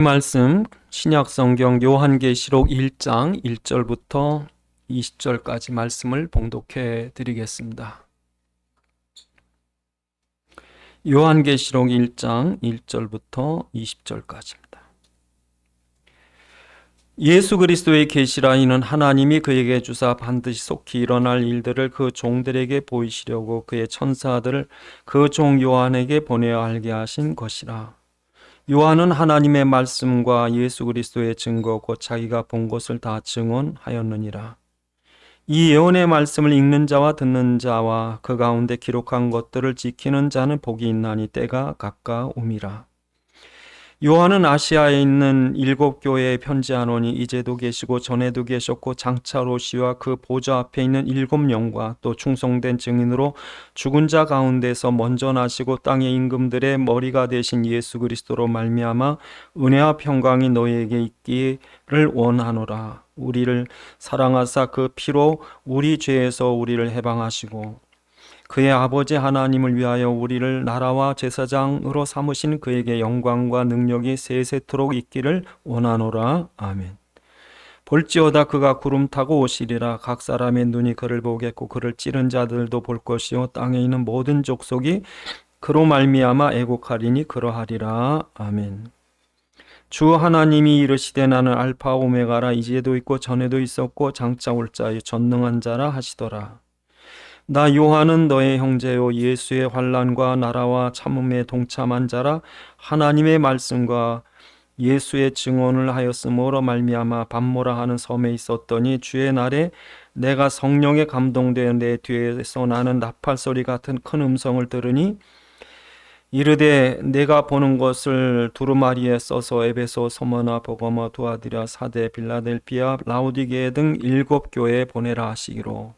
말씀 신약성경 요한계시록 1장 1절부터 20절까지 말씀을 봉독해 드리겠습니다. 요한계시록 1장 1절부터 20절까지입니다. 예수 그리스도의 계시라. 이는 하나님이 그에게 주사 반드시 속히 일어날 일들을 그 종들에게 보이시려고 그의 천사들을 그 종 요한에게 보내어 알게 하신 것이라. 요한은 하나님의 말씀과 예수 그리스도의 증거 곧 자기가 본 것을 다 증언하였느니라. 이 예언의 말씀을 읽는 자와 듣는 자와 그 가운데 기록한 것들을 지키는 자는 복이 있나니 때가 가까움이라. 요한은 아시아에 있는 7교회에 편지하노니 이제도 계시고 전에도 계셨고 장차 오시와 그 보좌 앞에 있는 7영과 또 충성된 증인으로 죽은 자 가운데서 먼저 나시고 땅의 임금들의 머리가 되신 예수 그리스도로 말미암아 은혜와 평강이 너희에게 있기를 원하노라. 우리를 사랑하사 그 피로 우리 죄에서 우리를 해방하시고 그의 아버지 하나님을 위하여 우리를 나라와 제사장으로 삼으신 그에게 영광과 능력이 세세토록 있기를 원하노라. 아멘. 볼지어다 그가 구름 타고 오시리라. 각 사람의 눈이 그를 보겠고 그를 찌른 자들도 볼 것이요 땅에 있는 모든 족속이 그로 말미암아 애곡하리니 그러하리라. 아멘. 주 하나님이 이르시되 나는 알파 오메가라. 이제도 있고 전에도 있었고 장차 올 자요 전능한 자라 하시더라. 나 요한은 너의 형제요 예수의 환난과 나라와 참음에 동참한 자라. 하나님의 말씀과 예수의 증언을 하였으므로 말미암아 밤모라 하는 섬에 있었더니 주의 날에 내가 성령에 감동되어 내 뒤에서 나는 나팔 소리 같은 큰 음성을 들으니 이르되 내가 보는 것을 두루마리에 써서 에베소, 서머나, 버거모, 두아디라, 사데, 빌라델피아, 라오디게 등 7교회에 보내라 하시기로.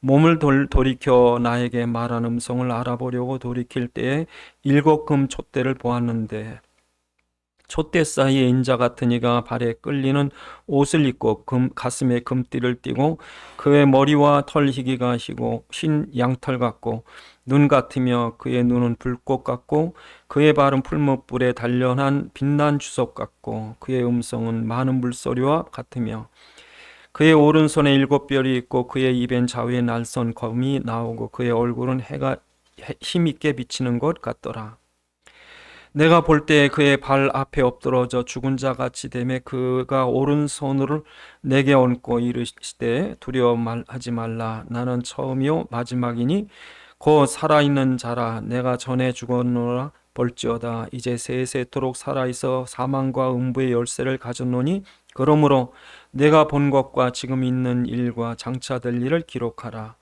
몸을 돌이켜 나에게 말한 음성을 알아보려고 돌이킬 때에 7금 촛대를 보았는데 촛대 사이에 인자 같은 이가 발에 끌리는 옷을 입고 가슴에 금띠를 띠고 그의 머리와 털 희기가 희고 흰 양털 같고 눈 같으며 그의 눈은 불꽃 같고 그의 발은 풀무불에 단련한 빛난 주석 같고 그의 음성은 많은 물소리와 같으며 그의 오른손에 7별이 있고 그의 입엔 좌우에 날선 검이 나오고 그의 얼굴은 해가 힘있게 비치는 것 같더라. 내가 볼 때 그의 발 앞에 엎드러져 죽은 자 같이 되매 그가 오른손으로 내게 얹고 이르시되 두려워하지 말라. 나는 처음이요 마지막이니 곧 살아있는 자라. 내가 전에 죽었노라. 볼지어다 이제 세세토록 살아있어 사망과 음부의 열쇠를 가졌노니 그러므로 내가 본 것과 지금 있는 일과 장차 될 일을 기록하라.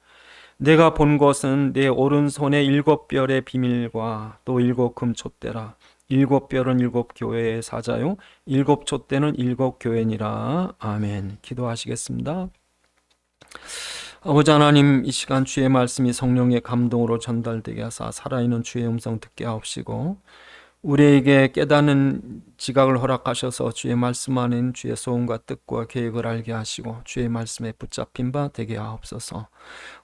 내가 본 것은 내 오른손의 7별의 비밀과 또 7금 촛대라. 7별은 7교회의 사자요 7촛대는 7교회니라. 아멘. 기도하시겠습니다. 아버지 하나님, 이 시간 주의 말씀이 성령의 감동으로 전달되게 하사 살아있는 주의 음성 듣게 하옵시고 우리에게 깨닫는 지각을 허락하셔서 주의 말씀 안에 주의 소원과 뜻과 계획을 알게 하시고 주의 말씀에 붙잡힌 바 되게 하옵소서.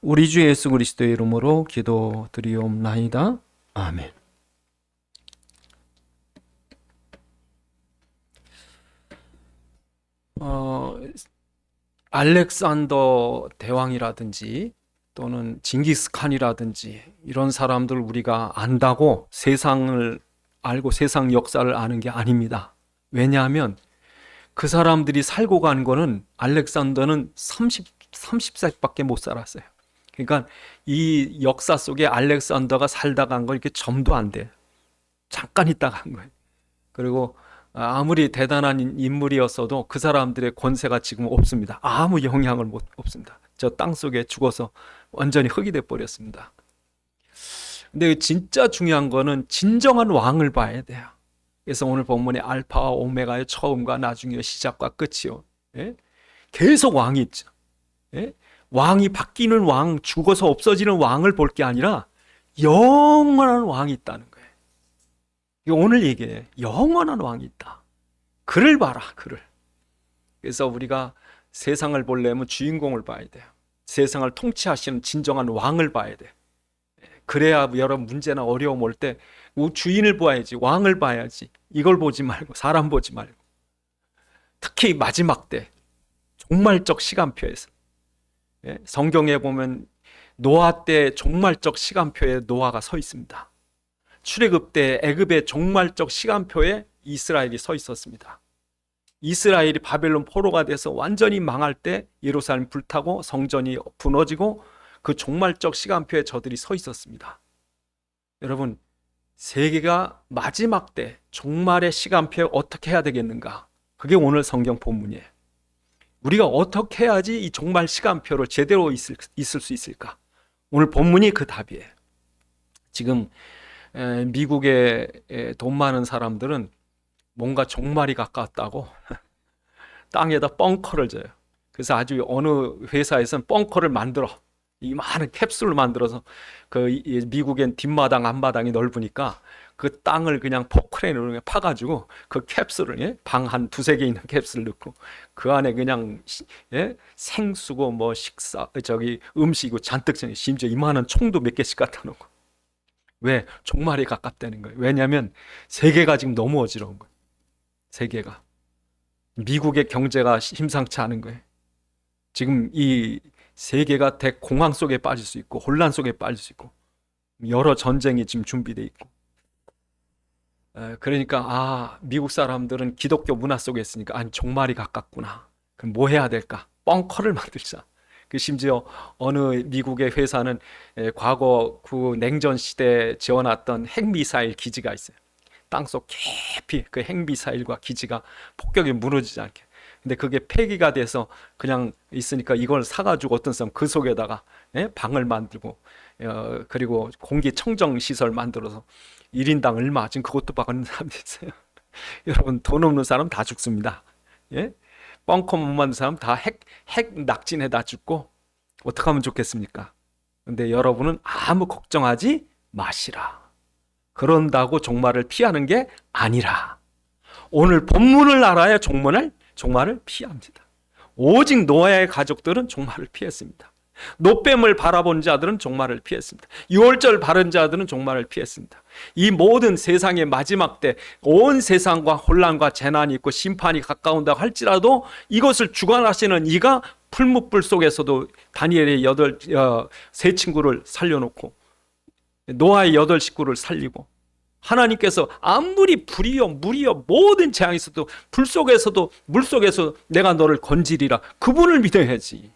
우리 주 예수 그리스도의 이름으로 기도드리옵나이다. 아멘. 알렉산더 대왕이라든지 또는 징기스칸이라든지 이런 사람들 우리가 안다고 세상을 알고 세상 역사를 아는 게 아닙니다. 왜냐하면 그 사람들이 살고 간 거는 알렉산더는 30세밖에 못 살았어요. 그러니까 이 역사 속에 알렉산더가 살다 간 거 이렇게 점도 안 돼. 잠깐 있다 간 거예요. 그리고 아무리 대단한 인물이었어도 그 사람들의 권세가 지금 없습니다. 아무 영향을 없습니다. 저 땅 속에 죽어서 완전히 흙이 돼 버렸습니다. 근데 진짜 중요한 거는 진정한 왕을 봐야 돼요. 그래서 오늘 본문에 알파와 오메가의 처음과 나중이요 시작과 끝이요. 예? 계속 왕이 있죠. 예? 왕이 바뀌는 왕, 죽어서 없어지는 왕을 볼 게 아니라 영원한 왕이 있다는 거예요. 오늘 얘기해. 영원한 왕이 있다. 그를 봐라, 그를. 그래서 우리가 세상을 보려면 주인공을 봐야 돼요. 세상을 통치하시는 진정한 왕을 봐야 돼. 그래야 여러 문제나 어려움 올 때 주인을 봐야지, 왕을 봐야지. 이걸 보지 말고, 사람 보지 말고, 특히 마지막 때 종말적 시간표에서, 예? 성경에 보면 노아 때 종말적 시간표에 노아가 서 있습니다. 출애굽 때 애굽의 종말적 시간표에 이스라엘이 서 있었습니다. 이스라엘이 바벨론 포로가 돼서 완전히 망할 때 예루살렘 불타고 성전이 무너지고 그 종말적 시간표에 저들이 서 있었습니다. 여러분, 세계가 마지막 때 종말의 시간표에 어떻게 해야 되겠는가? 그게 오늘 성경 본문이에요. 우리가 어떻게 해야지 이 종말 시간표를 제대로 있을 수 있을까? 오늘 본문이 그 답이에요. 지금 미국의 돈 많은 사람들은 뭔가 종말이 가까웠다고 땅에다 벙커를 져요. 그래서 아주 어느 회사에서는 벙커를 만들어, 이 많은 캡슐을 만들어서 그 미국엔 뒷마당 앞마당이 넓으니까 그 땅을 그냥 포크레인으로 파가지고 그 캡슐을, 방 한 두세 개 있는 캡슐을 넣고 그 안에 그냥 생수고 뭐 식사 음식이고 잔뜩 정해, 심지어 이만한 총도 몇 개씩 갖다 놓고. 왜? 종말이 가깝다는 거예요. 왜냐하면 세계가 지금 너무 어지러운 거예요. 세계가, 미국의 경제가 심상치 않은 거예요. 지금 이 세계가 대공황 속에 빠질 수 있고 혼란 속에 빠질 수 있고 여러 전쟁이 지금 준비되어 있고, 그러니까 미국 사람들은 기독교 문화 속에 있으니까 종말이 가깝구나. 그럼 뭐 해야 될까? 벙커를 만들자. 심지어 어느 미국의 회사는 과거 그 냉전 시대에 지어놨던 핵미사일 기지가 있어요. 땅속 깊이 그 핵미사일과 기지가 폭격이 무너지지 않게. 근데 그게 폐기가 돼서 그냥 있으니까 이걸 사가지고 어떤 사람 그 속에다가 방을 만들고, 그리고 공기청정 시설 만들어서 1인당 얼마, 지금 그것도 받는 사람도 있어요. 여러분, 돈 없는 사람 다 죽습니다. 벙커 못 만든 사람 다 핵 낙진해다 죽고, 어떻게 하면 좋겠습니까? 근데 여러분은 아무 걱정하지 마시라. 그런다고 종말을 피하는 게 아니라, 오늘 본문을 알아야 종말을 피합니다. 오직 노아의 가족들은 종말을 피했습니다. 노뱀을 바라본 자들은 종말을 피했습니다. 유월절 바른 자들은 종말을 피했습니다. 이 모든 세상의 마지막 때 온 세상과 혼란과 재난이 있고 심판이 가까운다고 할지라도 이것을 주관하시는 이가 풀무불 속에서도 다니엘의 세 친구를 살려놓고 노아의 8 식구를 살리고, 하나님께서 아무리 불이여 물이여 모든 재앙이 있어도 불 속에서도 물 속에서 내가 너를 건지리라, 그분을 믿어야지.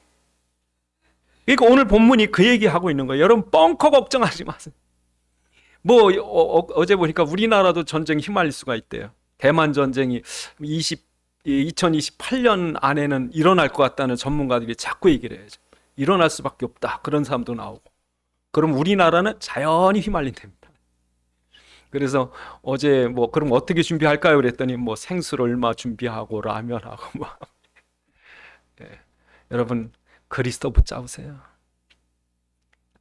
그러니까 오늘 본문이 그 얘기하고 있는 거예요. 여러분, 벙커 걱정하지 마세요. 뭐 어제 보니까 우리나라도 전쟁 휘말릴 수가 있대요. 대만 전쟁이 2028년 안에는 일어날 것 같다는 전문가들이 자꾸 얘기를 해요. 일어날 수밖에 없다, 그런 사람도 나오고. 그럼 우리나라는 자연히 휘말린답니다. 그래서 어제 그럼 어떻게 준비할까요? 그랬더니 생수를 얼마 준비하고 라면하고 여러분, 그리스도 붙잡으세요.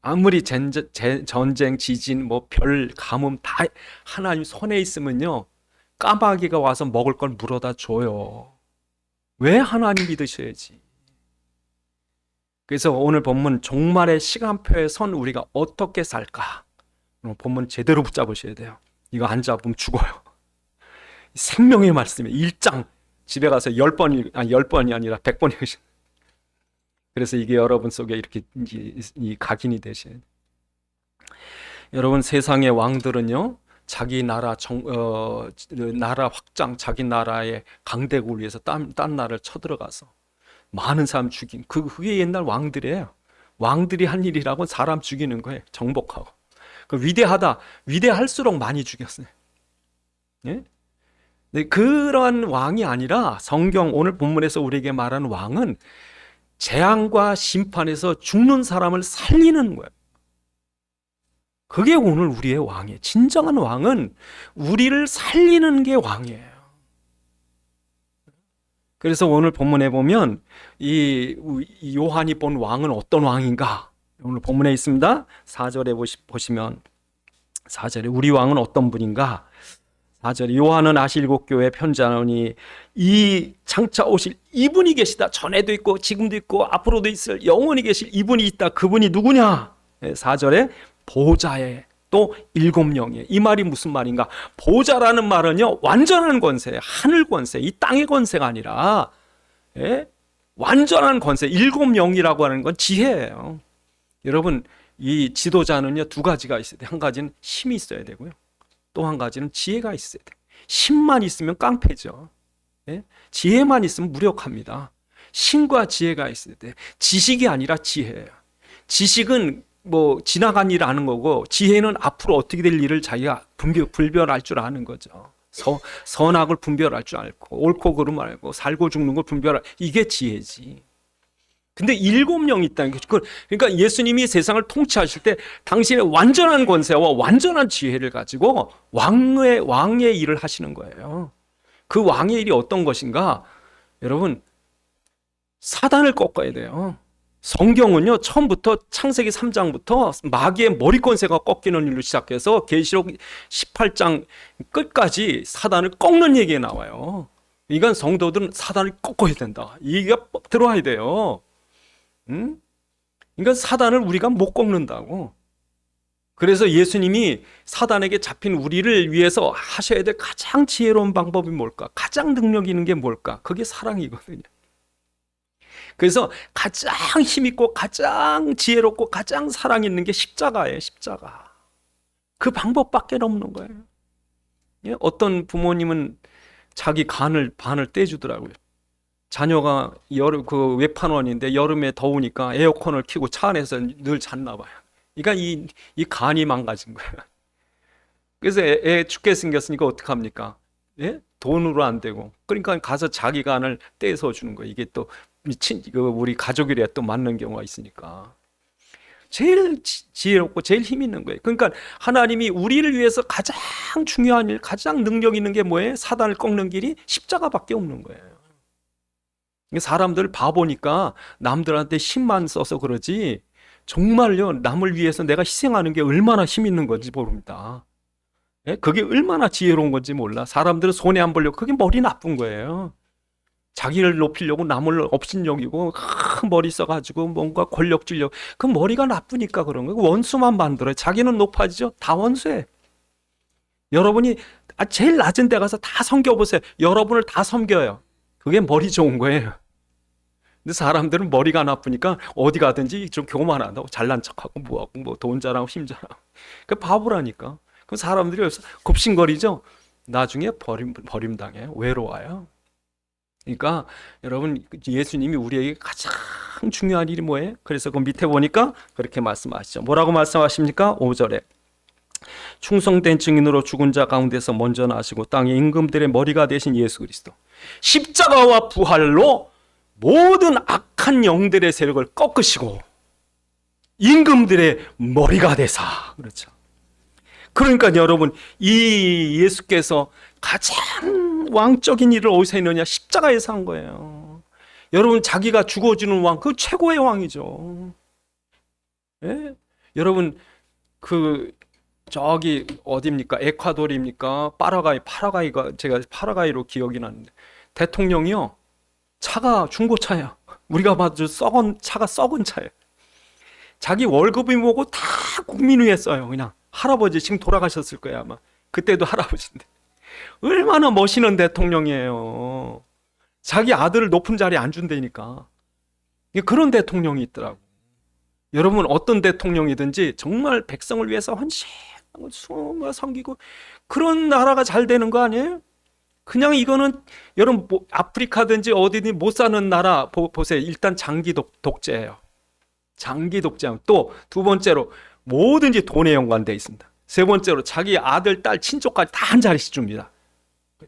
아무리 전쟁, 지진, 별, 가뭄 다 하나님 손에 있으면요, 까마귀가 와서 먹을 걸 물어다 줘요. 왜? 하나님 믿으셔야지. 그래서 오늘 본문 종말의 시간표에 선 우리가 어떻게 살까? 본문 제대로 붙잡으셔야 돼요. 이거 안 잡으면 죽어요. 생명의 말씀에 1장 집에 가서 10번이 아니라 100번 읽으시는. 그래서 이게 여러분 속에 이렇게 이 각인이 되셔야 돼요. 여러분, 세상의 왕들은요, 자기 나라 나라 확장, 자기 나라의 강대국을 위해서 딴 나라를 쳐들어가서 많은 사람 죽인, 그게 옛날 왕들이에요. 왕들이 한 일이라고 사람 죽이는 거예요. 정복하고. 그 위대할수록 많이 죽였어요. 예? 네, 그런 왕이 아니라 성경 오늘 본문에서 우리에게 말하는 왕은 재앙과 심판에서 죽는 사람을 살리는 거예요. 그게 오늘 우리의 왕이에요. 진정한 왕은 우리를 살리는 게 왕이에요. 그래서 오늘 본문에 보면 이 요한이 본 왕은 어떤 왕인가? 오늘 본문에 있습니다. 4절에 보시면 4절에 우리 왕은 어떤 분인가? 4절에 요한은 아시 7교회에 편지하노니 이 장차 오실 이분이 계시다. 전에도 있고 지금도 있고 앞으로도 있을 영원히 계실 이분이 있다. 그분이 누구냐? 4절에 보좌에 또 일곱 영이에요. 이 말이 무슨 말인가? 보좌라는 말은요, 완전한 권세, 하늘 권세, 이 땅의 권세가 아니라, 예? 완전한 권세, 일곱 영이라고 하는 건 지혜예요. 여러분, 이 지도자는요, 두 가지가 있어야 돼요. 한 가지는 힘이 있어야 되고요. 또 한 가지는 지혜가 있어야 돼요. 힘만 있으면 깡패죠. 예? 지혜만 있으면 무력합니다. 힘과 지혜가 있어야 돼요. 지식이 아니라 지혜예요. 지식은 뭐 지나간 일을 아는 거고, 지혜는 앞으로 어떻게 될 일을 자기가 분별할 줄 아는 거죠. 선악을 분별할 줄 알고, 옳고 그름 알고, 살고 죽는 걸 분별할, 이게 지혜지. 근데 일곱 영이 있다는 게, 그러니까 예수님이 세상을 통치하실 때 당신의 완전한 권세와 완전한 지혜를 가지고 왕의 일을 하시는 거예요. 그 왕의 일이 어떤 것인가? 여러분, 사단을 꺾어야 돼요. 성경은요, 처음부터 창세기 3장부터 마귀의 머리 권세가 꺾이는 일로 시작해서 계시록 18장 끝까지 사단을 꺾는 얘기가 나와요. 그러니까 성도들은 사단을 꺾어야 된다. 이게 들어와야 돼요. 그러니까 사단을 우리가 못 꺾는다고. 그래서 예수님이 사단에게 잡힌 우리를 위해서 하셔야 될 가장 지혜로운 방법이 뭘까? 가장 능력 있는 게 뭘까? 그게 사랑이거든요. 그래서 가장 힘있고 가장 지혜롭고 가장 사랑 있는 게 십자가예요. 십자가. 그 방법밖에 없는 거예요. 예? 어떤 부모님은 자기 반을 떼주더라고요. 자녀가 그 외판원인데 여름에 더우니까 에어컨을 켜고 차 안에서 늘 잤나 봐요. 그러니까 이 간이 망가진 거예요. 그래서 애 춥게 생겼으니까 어떡합니까? 예? 돈으로 안 되고. 그러니까 가서 자기 간을 떼서 주는 거예요. 이게 또 우리 가족이라 또 맞는 경우가 있으니까. 제일 지혜롭고 제일 힘 있는 거예요. 그러니까 하나님이 우리를 위해서 가장 중요한 일, 가장 능력 있는 게 뭐예요? 사단을 꺾는 길이 십자가밖에 없는 거예요. 사람들 바보니까 남들한테 힘만 써서 그러지, 정말요, 남을 위해서 내가 희생하는 게 얼마나 힘 있는 건지 모릅니다. 예? 그게 얼마나 지혜로운 건지 몰라. 사람들은 손해 안 보려고, 그게 머리 나쁜 거예요. 자기를 높이려고 남을 업신여기고 큰 머리 써가지고 뭔가 권력 주려고, 그 머리가 나쁘니까 그런 거예요. 원수만 만들어요. 자기는 높아지죠. 다 원수해. 여러분이 제일 낮은 데 가서 다 섬겨보세요. 여러분을 다 섬겨요. 그게 머리 좋은 거예요. 근데 사람들은 머리가 나쁘니까 어디 가든지 좀 교만하다고, 잘난 척하고 뭐하고, 뭐 돈 자랑하고 힘 자랑하고, 그 바보라니까. 그 사람들이 여기서 굽신거리죠. 나중에 버림당해요. 외로워요. 그러니까 여러분, 예수님이 우리에게 가장 중요한 일이 뭐예요? 그래서 그 밑에 보니까 그렇게 말씀하시죠. 뭐라고 말씀하십니까? 5절에 충성된 증인으로 죽은 자 가운데서 먼저 나시고 땅의 임금들의 머리가 되신 예수 그리스도, 십자가와 부활로 모든 악한 영들의 세력을 꺾으시고 임금들의 머리가 되사. 그렇죠. 그러니까 여러분, 이 예수께서 가장 왕적인 일을 어디서 했느냐? 십자가에서 한 거예요. 여러분, 자기가 죽어주는 왕, 그 최고의 왕이죠. 예? 여러분, 저기 어디입니까? 에콰도르입니까? 파라과이가 제가 파라과이로 기억이 나는데, 대통령이요, 차가 중고차야. 우리가 봐도 차가 썩은 차예요. 자기 월급이 뭐고 다 국민 위해 써요. 그냥 할아버지 지금 돌아가셨을 거예요 아마. 그때도 할아버지인데 얼마나 멋있는 대통령이에요. 자기 아들을 높은 자리에 안 준다니까. 그런 대통령이 있더라고. 여러분, 어떤 대통령이든지 정말 백성을 위해서 헌신하고 수고하고 섬기고 그런 나라가 잘 되는 거 아니에요? 그냥 이거는 여러분, 아프리카든지 어디든 못 사는 나라 보세요. 일단 장기 독재예요. 장기 독재. 또 두 번째로 뭐든지 돈에 연관되어 있습니다. 세 번째로 자기 아들, 딸, 친족까지 다 한 자리씩 줍니다.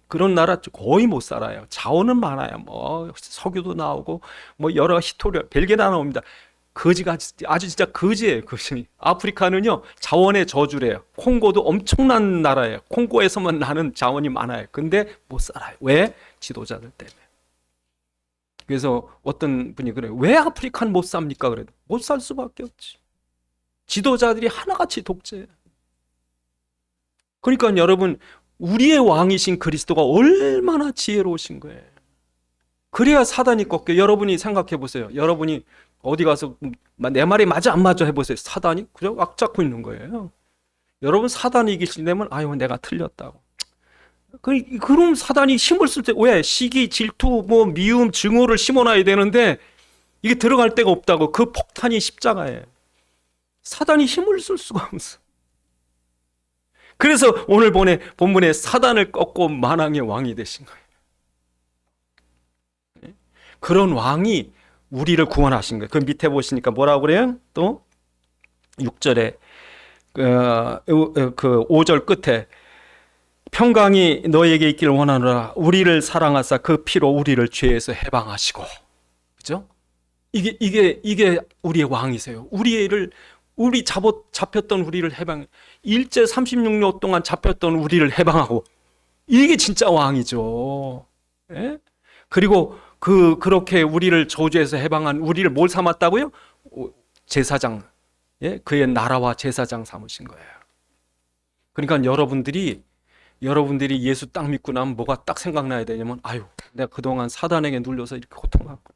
그런 나라 거의 못 살아요. 자원은 많아요. 뭐 석유도 나오고 뭐 여러 히토리아 별게 다 나옵니다. 거지가 아주 진짜 거지예요. 거지. 아프리카는요, 자원의 저주래요. 콩고도 엄청난 나라예요. 콩고에서만 나는 자원이 많아요. 근데 못 살아요. 왜? 지도자들 때문에. 그래서 어떤 분이 그래요. 왜 아프리카는 못 삽니까? 그래도 못 살 수밖에 없지. 지도자들이 하나같이 독재해요. 그러니까 여러분, 우리의 왕이신 그리스도가 얼마나 지혜로우신 거예요. 그래야 사단이 꺾여. 여러분이 생각해 보세요. 여러분이 어디 가서 내 말이 맞아 안 맞아 해보세요. 사단이 그냥 악 잡고 있는 거예요. 여러분 사단이 이기시려면 아유 내가 틀렸다고. 그럼 사단이 힘을 쓸 때 왜 시기, 질투, 뭐 미움, 증오를 심어놔야 되는데 이게 들어갈 데가 없다고. 그 폭탄이 십자가예요. 사단이 힘을 쓸 수가 없어. 그래서 오늘 본문에 사단을 꺾고 만왕의 왕이 되신 거예요. 그런 왕이 우리를 구원하신 거예요. 그 밑에 보시니까 뭐라고 그래요? 또 6절에 그 5절 끝에 평강이 너에게 있기를 원하노라. 우리를 사랑하사 그 피로 우리를 죄에서 해방하시고. 그죠? 이게 우리의 왕이세요. 우리 잡혔던 우리를 해방, 일제 36년 동안 잡혔던 우리를 해방하고, 이게 진짜 왕이죠. 예? 그리고 그렇게 우리를 저주에서 해방한 우리를 뭘 삼았다고요? 제사장, 예? 그의 나라와 제사장 삼으신 거예요. 그러니까 여러분들이 예수 딱 믿고 나면 뭐가 딱 생각나야 되냐면, 아유, 내가 그동안 사단에게 눌려서 이렇게 고통받고,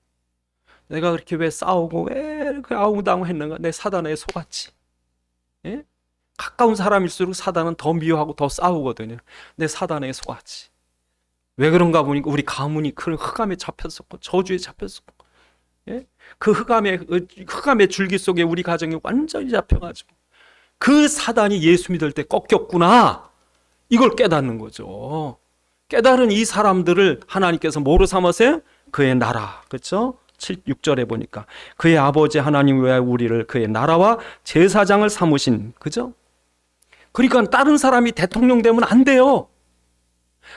내가 그렇게 왜 싸우고 왜 이렇게 아웅다웅 했는가? 내 사단에 속았지. 예? 가까운 사람일수록 사단은 더 미워하고 더 싸우거든요. 내 사단에 속았지. 왜 그런가 보니까 우리 가문이 큰 흑암에 잡혔었고 저주에 잡혔었고, 예? 그 흑암의 줄기 속에 우리 가정이 완전히 잡혀가지고 그 사단이 예수 믿을 때 꺾였구나. 이걸 깨닫는 거죠. 깨달은 이 사람들을 하나님께서 뭐로 삼으세요? 그의 나라. 그렇죠? 6절에 보니까 그의 아버지 하나님 외에 우리를 그의 나라와 제사장을 삼으신. 그죠? 그러니까 다른 사람이 대통령 되면 안 돼요.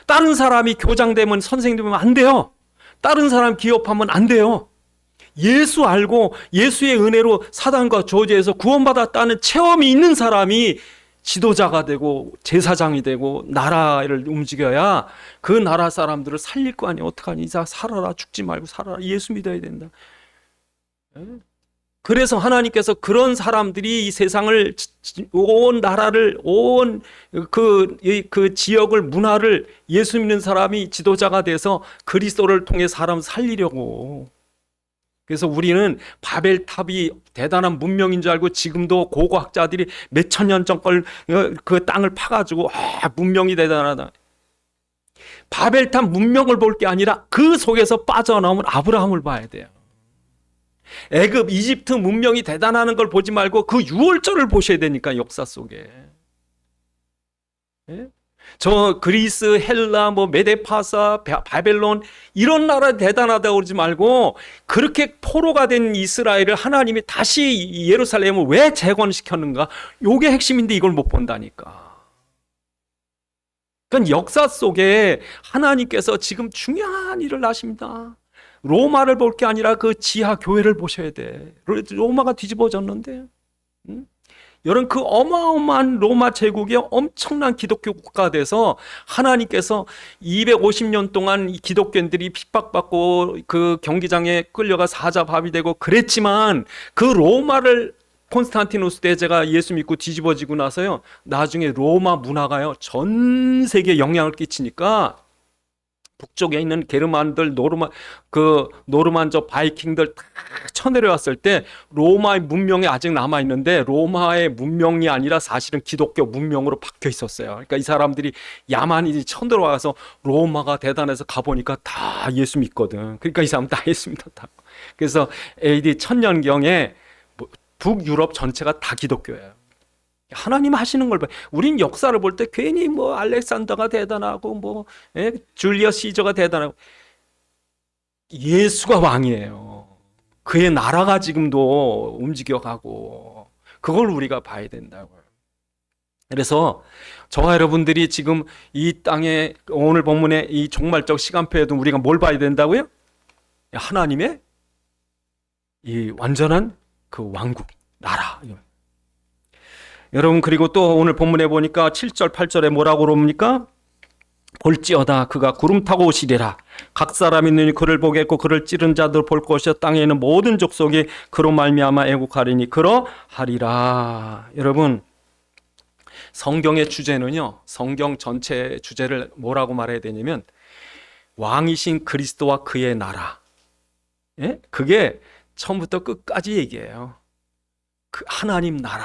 다른 사람이 교장 되면 선생님 되면 안 돼요. 다른 사람 기업하면 안 돼요. 예수 알고 예수의 은혜로 사단과 저주에서 구원받았다는 체험이 있는 사람이 지도자가 되고 제사장이 되고 나라를 움직여야 그 나라 사람들을 살릴 거 아니에요. 어떡하니? 이제 살아라. 죽지 말고 살아라. 예수 믿어야 된다. 그래서 하나님께서 그런 사람들이 이 세상을, 온 나라를, 온 그 지역을, 문화를 예수 믿는 사람이 지도자가 돼서 그리스도를 통해 사람 살리려고. 그래서 우리는 바벨탑이 대단한 문명인 줄 알고 지금도 고고학자들이 몇천 년 전 걸 그 땅을 파가지고 문명이 대단하다. 바벨탑 문명을 볼 게 아니라 그 속에서 빠져나오면 아브라함을 봐야 돼요. 애굽, 이집트 문명이 대단한 걸 보지 말고 그 유월절을 보셔야 되니까, 역사 속에. 예? 저 그리스, 헬라, 뭐 메데파사, 바벨론 이런 나라 대단하다고 그러지 말고 그렇게 포로가 된 이스라엘을 하나님이 다시 예루살렘을 왜 재건시켰는가? 요게 핵심인데 이걸 못 본다니까. 그러니까 역사 속에 하나님께서 지금 중요한 일을 하십니다. 로마를 볼 게 아니라 그 지하 교회를 보셔야 돼. 로마가 뒤집어졌는데, 여러분 그 어마어마한 로마 제국이 엄청난 기독교 국가가 돼서 하나님께서 250년 동안 이 기독교인들이 핍박받고 그 경기장에 끌려가 사자밥이 되고 그랬지만, 그 로마를 콘스탄티누스 대제가 예수 믿고 뒤집어지고 나서요, 나중에 로마 문화가요 전 세계에 영향을 끼치니까 북쪽에 있는 게르만들, 노르만저 바이킹들 다 쳐내려왔을 때 로마의 문명이 아직 남아있는데 로마의 문명이 아니라 사실은 기독교 문명으로 바뀌어 있었어요. 그러니까 이 사람들이 야만인이 쳐들어와서 로마가 대단해서 가보니까 다 예수 믿거든. 그러니까 이 사람 다 예수 믿었다. 그래서 AD 1000년경에 북유럽 전체가 다 기독교예요. 하나님 하시는 걸 봐. 우린 역사를 볼 때 괜히 뭐 알렉산더가 대단하고 뭐 줄리어스 시저가 대단하고, 예수가 왕이에요. 그의 나라가 지금도 움직여가고, 그걸 우리가 봐야 된다고요. 그래서 저와 여러분들이 지금 이 땅에 오늘 본문의 이 종말적 시간표에도 우리가 뭘 봐야 된다고요? 하나님의 이 완전한 그 왕국, 나라. 여러분, 그리고 또 오늘 본문에 보니까 7절 8절에 뭐라고 그럽니까? 볼지어다 그가 구름 타고 오시리라. 각 사람이 눈이 그를 보겠고 그를 찌른 자들 볼 것이요 땅에 있는 모든 족속이 그로 말미암아 애국하리니 그러하리라. 여러분, 성경의 주제는요, 성경 전체 주제를 뭐라고 말해야 되냐면 왕이신 그리스도와 그의 나라. 예? 그게 처음부터 끝까지 얘기해요. 그 하나님 나라.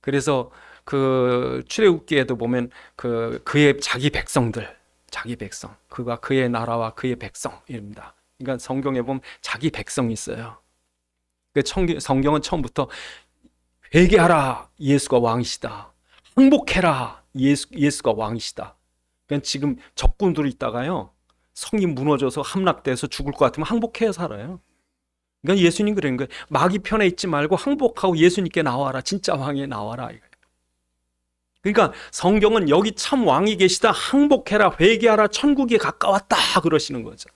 그래서 그 출애굽기에도 보면 그의 자기 백성, 그가 그의 나라와 그의 백성입니다. 그러니까 성경에 보면 자기 백성이 있어요. 성경은 처음부터 회개하라, 예수가 왕이시다. 항복해라, 예수가 왕이시다. 그러니까 지금 적군들이 있다가요, 성이 무너져서 함락돼서 죽을 것 같으면 항복해야 살아요. 그러니까 예수님 그런 거예요. 마귀 편에 있지 말고 항복하고 예수님께 나와라. 진짜 왕에 나와라. 그러니까 성경은 여기 참 왕이 계시다. 항복해라, 회개하라, 천국이 가까웠다 그러시는 거죠.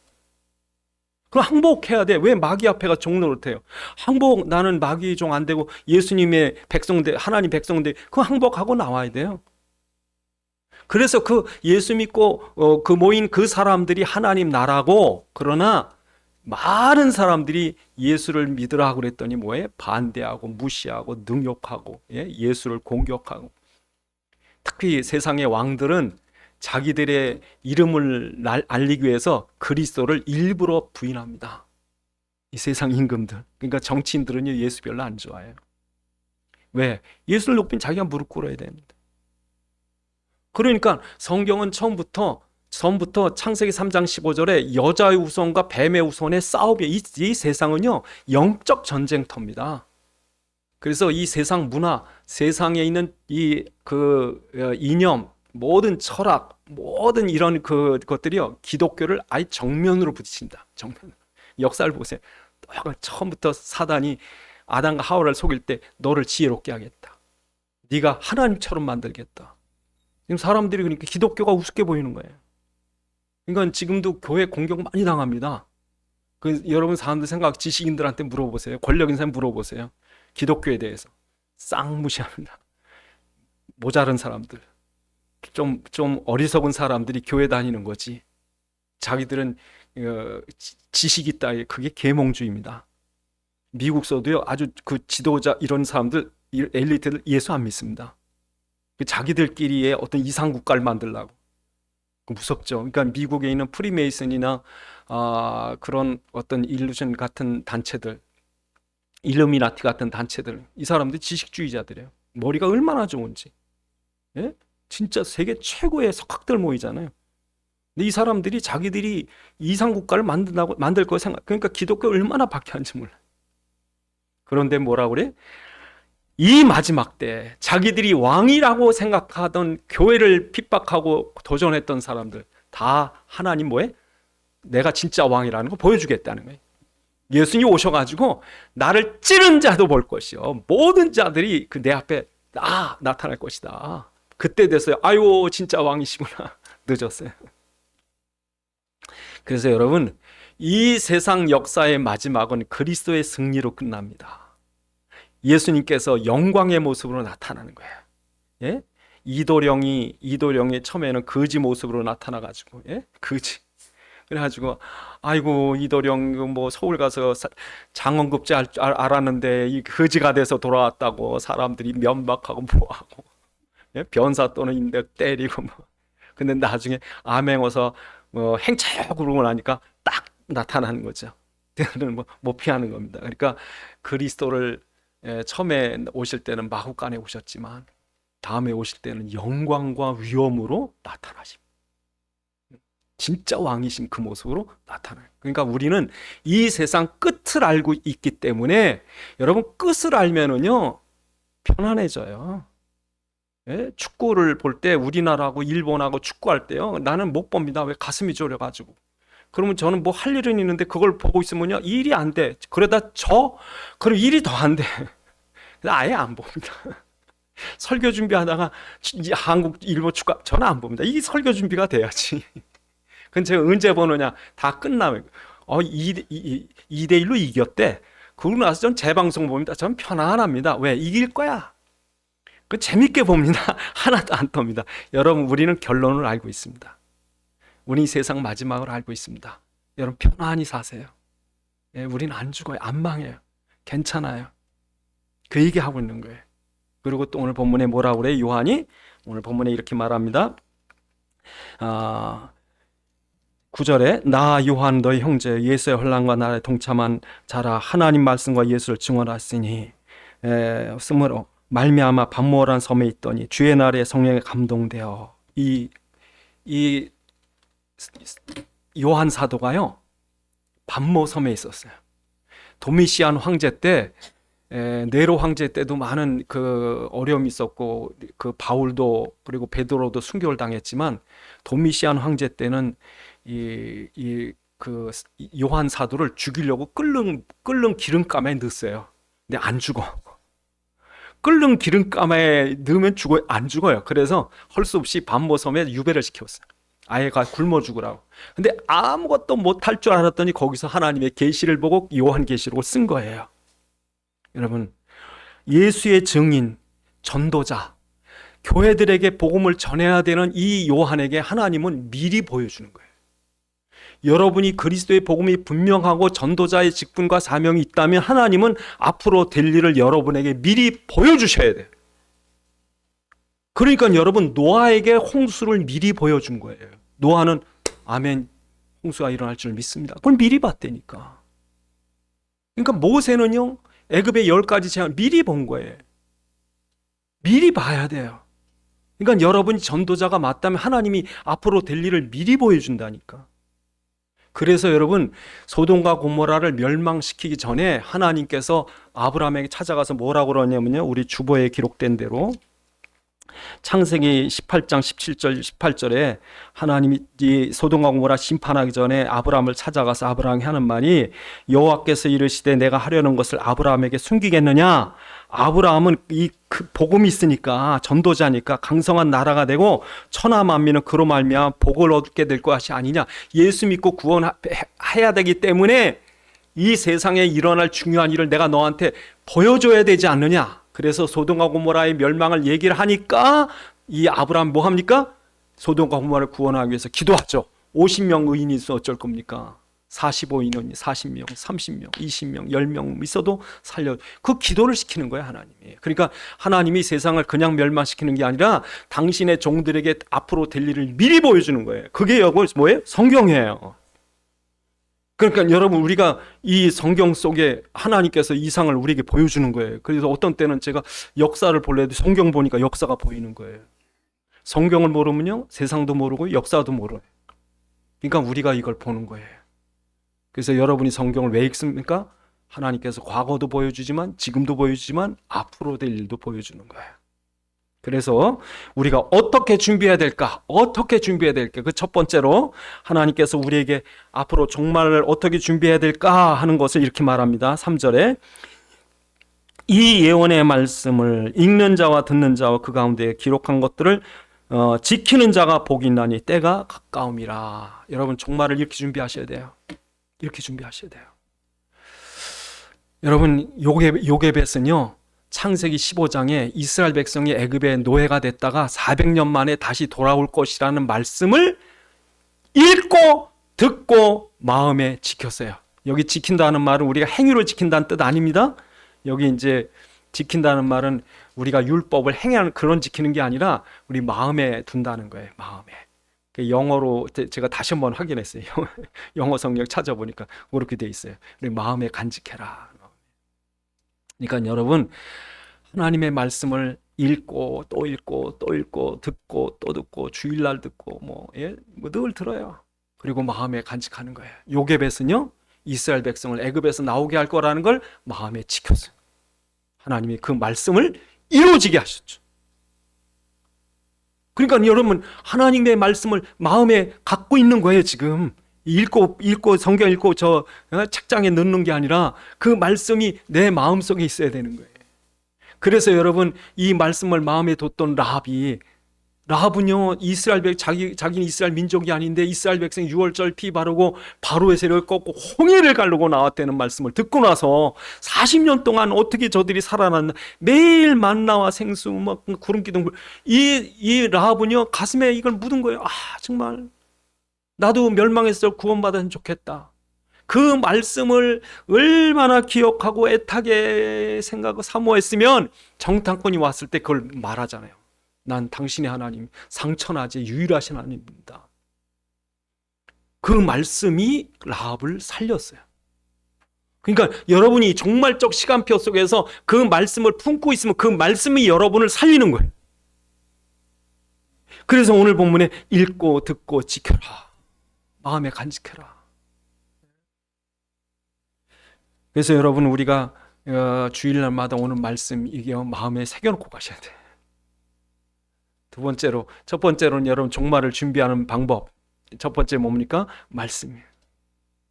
그럼 항복해야 돼. 왜 마귀 앞에가 종 노릇해요? 항복, 나는 마귀 종 안 되고 예수님의 백성들, 하나님 백성들, 그 항복하고 나와야 돼요. 그래서 그 예수 믿고 그 모인 그 사람들이 하나님 나라고, 그러나 많은 사람들이 예수를 믿으라고 그랬더니 뭐예요? 반대하고 무시하고 능욕하고, 예수를 공격하고. 특히 세상의 왕들은 자기들의 이름을 알리기 위해서 그리스도를 일부러 부인합니다. 이 세상 임금들, 그러니까 정치인들은 예수 별로 안 좋아해요. 왜? 예수를 높인 자기가 무릎 꿇어야 됩니다. 그러니까 성경은 처음부터 창세기 3장 15절에 여자의 후손과 뱀의 후손의 싸움이, 이 세상은요 영적 전쟁터입니다. 그래서 이 세상 문화, 세상에 있는 이 이념, 모든 철학, 모든 이런 것들이요 기독교를 아예 정면으로 부딪힌다. 정면. 역사를 보세요. 처음부터 사단이 아담과 하와를 속일 때 너를 지혜롭게 하겠다. 네가 하나님처럼 만들겠다. 지금 사람들이 그러니까 기독교가 우습게 보이는 거예요. 그러니까 지금도 교회 공격 많이 당합니다. 여러분 사람들 생각, 지식인들한테 물어보세요. 권력 인사에 물어보세요. 기독교에 대해서 쌍 무시합니다. 모자른 사람들, 좀 어리석은 사람들이 교회 다니는 거지. 자기들은 지식 있다, 그게 계몽주의입니다. 미국서도요 아주 그 지도자 이런 사람들, 엘리트들 예수 안 믿습니다. 자기들끼리의 어떤 이상 국가를 만들려고. 무섭죠. 그러니까 미국에 있는 프리메이슨이나 그런 어떤 일루션 같은 단체들, 일루미나티 같은 단체들, 이 사람들 지식주의자들이에요. 머리가 얼마나 좋은지. 예? 진짜 세계 최고의 석학들 모이잖아요. 근데 이 사람들이 자기들이 이상 국가를 만들 거 생각. 그러니까 기독교 얼마나 박해한지 몰라. 그런데 뭐라 그래? 이 마지막 때 자기들이 왕이라고 생각하던 교회를 핍박하고 도전했던 사람들 다 하나님 뭐해? 내가 진짜 왕이라는 거 보여주겠다는 거예요. 예수님이 오셔가지고 나를 찌른 자도 볼 것이요, 모든 자들이 내 앞에 나타날 것이다. 그때 됐어요. 아유 진짜 왕이시구나. 늦었어요. 그래서 여러분, 이 세상 역사의 마지막은 그리스도의 승리로 끝납니다. 예수님께서 영광의 모습으로 나타나는 거예요. 예? 이도령이 처음에는 거지 모습으로 나타나가지고, 거지. 그래가지고 아이고 이도령 뭐 서울 가서 장원급제 할 줄 알았는데 이 거지가 돼서 돌아왔다고 사람들이 면박하고 뭐하고, 변사 또는 인대 때리고 뭐. 근데 나중에 암행어서 행차요 그러고 나니까 딱 나타나는 거죠. 그는 못 피하는 겁니다. 그러니까 그리스도를 처음에 오실 때는 마구간에 오셨지만 다음에 오실 때는 영광과 위엄으로 나타나십니다. 진짜 왕이신 그 모습으로 나타나요. 그러니까 우리는 이 세상 끝을 알고 있기 때문에, 여러분 끝을 알면은요 편안해져요. 축구를 볼 때 우리나라하고 일본하고 축구할 때요 나는 못 봅니다. 왜? 가슴이 졸여가지고. 그러면 저는 뭐 할 일은 있는데 그걸 보고 있으면요 일이 안 돼. 그러다 그럼 일이 더 안 돼. 아예 안 봅니다. 설교 준비하다가 한국, 일본 축구 저는 안 봅니다. 이 설교 준비가 돼야지. 근데 제가 언제 보느냐? 다 끝나면 2대1로 이겼대. 그러고 나서 전 재방송 봅니다. 전 편안합니다. 왜? 이길 거야. 그 재밌게 봅니다. 하나도 안 떱니다. 여러분, 우리는 결론을 알고 있습니다. 우리 세상 마지막을 알고 있습니다. 여러분 편안히 사세요. 우리는 안 죽어요. 안 망해요. 괜찮아요. 그 얘기하고 있는 거예요. 그리고 또 오늘 본문에 뭐라고 그래요? 요한이 오늘 본문에 이렇게 말합니다. 9절에 나 요한 너희 형제 예수의 혼란과 나에 동참한 자라 하나님 말씀과 예수를 증언하시니, 쓰므로 말미암아 반모란 섬에 있더니 주의 날에 성령에 감동되어 이 요한 사도가요 반모 섬에 있었어요. 도미시안 황제 때 네로 황제 때도 많은 그 어려움이 있었고 그 바울도 그리고 베드로도 순교를 당했지만 도미시안 황제 때는 그 요한 사도를 죽이려고 끓는 기름감에 넣었어요. 근데 안 죽어. 끓는 기름감에 넣으면 죽어요? 안 죽어요. 그래서 할 수 없이 반모섬에 유배를 시켰어요. 아예 굶어 죽으라고. 근데 아무것도 못할 줄 알았더니 거기서 하나님의 계시를 보고 요한 계시록을 쓴 거예요. 여러분, 예수의 증인, 전도자, 교회들에게 복음을 전해야 되는 이 요한에게 하나님은 미리 보여주는 거예요. 여러분이 그리스도의 복음이 분명하고 전도자의 직분과 사명이 있다면 하나님은 앞으로 될 일을 여러분에게 미리 보여주셔야 돼요. 그러니까 여러분, 노아에게 홍수를 미리 보여준 거예요. 노아는 아멘, 홍수가 일어날 줄 믿습니다. 그걸 미리 봤다니까. 그러니까 모세는요, 애굽의 10가지 재앙을 미리 본 거예요. 미리 봐야 돼요. 그러니까 여러분이 전도자가 맞다면 하나님이 앞으로 될 일을 미리 보여준다니까. 그래서 여러분, 소돔과 고모라를 멸망시키기 전에 하나님께서 아브라함에게 찾아가서 뭐라고 그러냐면요, 우리 주보에 기록된 대로 창세기 18장 17절 18절에 하나님이 이 소돔과 고모라 심판하기 전에 아브라함을 찾아가서 아브라함이 하는 말이 여호와께서 이르시되 내가 하려는 것을 아브라함에게 숨기겠느냐. 아브라함은 이 복음이 있으니까 전도자니까 강성한 나라가 되고 천하 만민은 그로 말미암아 복을 얻게 될 것이 아니냐. 예수 믿고 구원해야 되기 때문에 이 세상에 일어날 중요한 일을 내가 너한테 보여줘야 되지 않느냐. 그래서 소돔과 고모라의 멸망을 얘기를 하니까 이 아브라함 뭐 합니까? 소돔과 고모라를 구원하기 위해서 기도하죠. 50명 의인이 있어 어쩔 겁니까? 45인은 40명, 30명, 20명, 10명 있어도 살려. 그 기도를 시키는 거예요, 하나님이. 그러니까 하나님이 세상을 그냥 멸망시키는 게 아니라 당신의 종들에게 앞으로 될 일을 미리 보여주는 거예요. 그게 뭐예요? 성경이에요. 그러니까 여러분, 우리가 이 성경 속에 하나님께서 이상을 우리에게 보여주는 거예요. 그래서 어떤 때는 제가 역사를 볼래도 성경 보니까 역사가 보이는 거예요. 성경을 모르면요, 세상도 모르고 역사도 모르요. 그러니까 우리가 이걸 보는 거예요. 그래서 여러분이 성경을 왜 읽습니까? 하나님께서 과거도 보여주지만 지금도 보여주지만 앞으로 될 일도 보여주는 거예요. 그래서 우리가 어떻게 준비해야 될까? 그 첫 번째로 하나님께서 우리에게 앞으로 종말을 어떻게 준비해야 될까 하는 것을 이렇게 말합니다. 3절에 이 예언의 말씀을 읽는 자와 듣는 자와 그 가운데 기록한 것들을 지키는 자가 복이 있나니 때가 가까움이라. 여러분, 종말을 이렇게 준비하셔야 돼요. 이렇게 준비하셔야 돼요. 여러분, 요게벳은요, 창세기 15장에 이스라엘 백성이 애굽의 노예가 됐다가 400년 만에 다시 돌아올 것이라는 말씀을 읽고 듣고 마음에 지켰어요. 여기 지킨다는 말은 우리가 행위로 지킨다는 뜻 아닙니다. 여기 이제 지킨다는 말은 우리가 율법을 행하는 그런 지키는 게 아니라 우리 마음에 둔다는 거예요. 마음에. 영어로 제가 다시 한번 확인했어요. 영어 성경 찾아보니까 그렇게 돼 있어요. 우리 마음에 간직해라. 그러니까 여러분, 하나님의 말씀을 읽고 또 읽고 또 읽고 듣고 또 듣고 주일날 듣고 늘 들어요. 그리고 마음에 간직하는 거예요. 요게벳은요, 이스라엘 백성을 애굽에서 나오게 할 거라는 걸 마음에 지켰어요. 하나님이 그 말씀을 이루어지게 하셨죠. 그러니까 여러분, 하나님의 말씀을 마음에 갖고 있는 거예요. 지금 읽고 성경 읽고 저 책장에 넣는 게 아니라 그 말씀이 내 마음속에 있어야 되는 거예요. 그래서 여러분, 이 말씀을 마음에 뒀던 라합은요, 이스라엘 자기는 이스라엘 민족이 아닌데 이스라엘 백성 6월절 피 바르고 바로의 세력을 꺾고 홍해를 가르고 나왔다는 말씀을 듣고 나서 40년 동안 어떻게 저들이 살아났나. 매일 만나와 생수 막 구름 기둥. 이 라합은요, 가슴에 이걸 묻은 거예요. 정말 나도 멸망해서 구원받았으면 좋겠다. 그 말씀을 얼마나 기억하고 애타게 생각하고 사모했으면 정탐꾼이 왔을 때 그걸 말하잖아요. 난 당신의 하나님, 상천하지 유일하신 하나님입니다. 그 말씀이 라합을 살렸어요. 그러니까 여러분이 종말적 시간표 속에서 그 말씀을 품고 있으면 그 말씀이 여러분을 살리는 거예요. 그래서 오늘 본문에 읽고 듣고 지켜라. 마음에 간직해라. 그래서 여러분 우리가 주일날마다 오는 말씀 이게 마음에 새겨놓고 가셔야 돼요. 첫 번째로는 여러분 종말을 준비하는 방법. 첫 번째 뭡니까? 말씀이에요.